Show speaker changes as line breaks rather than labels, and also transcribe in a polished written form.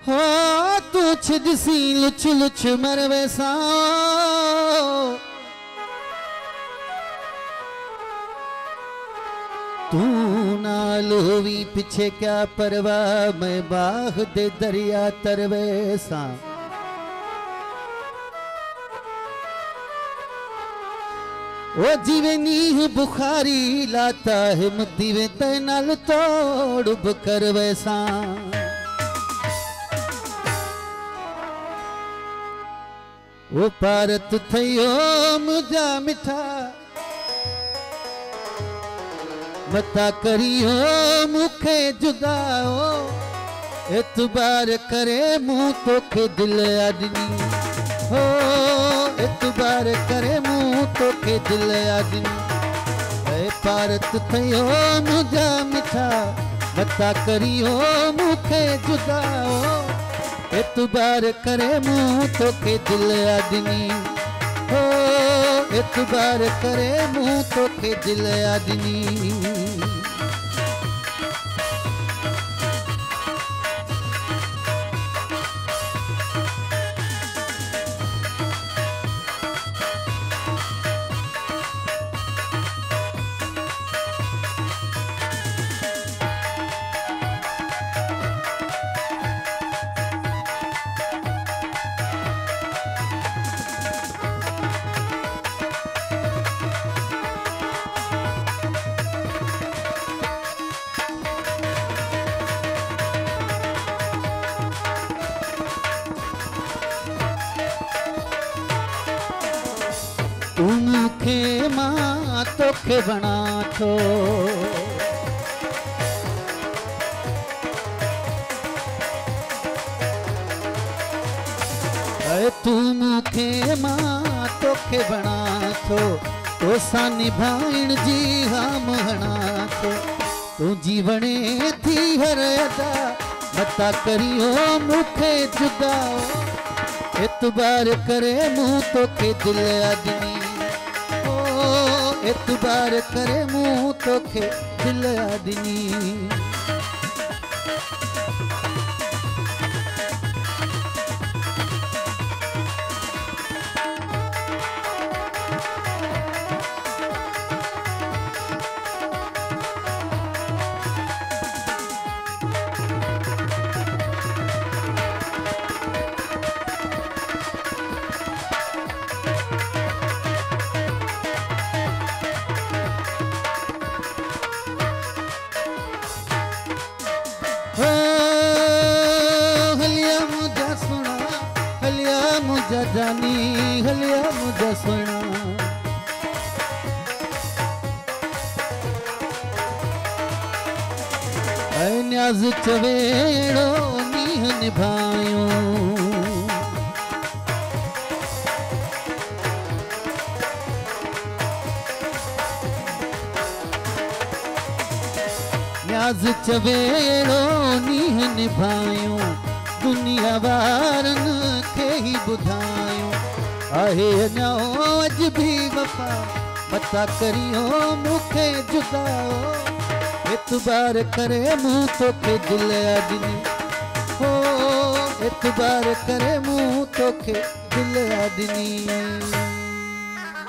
हो तू छिदसी लुछ लुछ मरवे सा तू नाल होवी पिछे क्या परवाह मैं बाग दे दरिया तरवे सा ओ जीवे नीह बुखारी लाता है मदीवे ते नाल तोड़ बकर वैसा ओ भारत थयो मुझा मिठा मता करियो मुखे जुदाओ एतबार करे मुँह तो के दिल आदमी हो एतबार करे मुँह तो के दिल आदमी ए भारत थयो मुझा मिठा मता करियो मुखे जुदाओ एतबार करे मुँह तो के दिल आदमी हो एतबार करे मुँह तो के दिल आदमी मुखे मां तोखे बना थो तू मुखे मां तोखे बना थो तो सा निभाइण जी हम हणा थो तू जीवने थी हर अदा मता करियो मुखे जुदाओ एतबार करे मुँह तो के दिल आदमी एतबार करे मुँह तो के दिल आदमी मुझा जानी हलिया मुझा सुना न्याज चवेड़ो नीह निभायो न्याज चवेड़ो नीह निभायो दुनिया वारन के ही बुधायो आहे न्याओ अज भी वफा मता करियो मुखे जुदाओ एतबार करे मुँह तो के दिल आदमी हो एतबार करे मुँह तो के दिल आदमी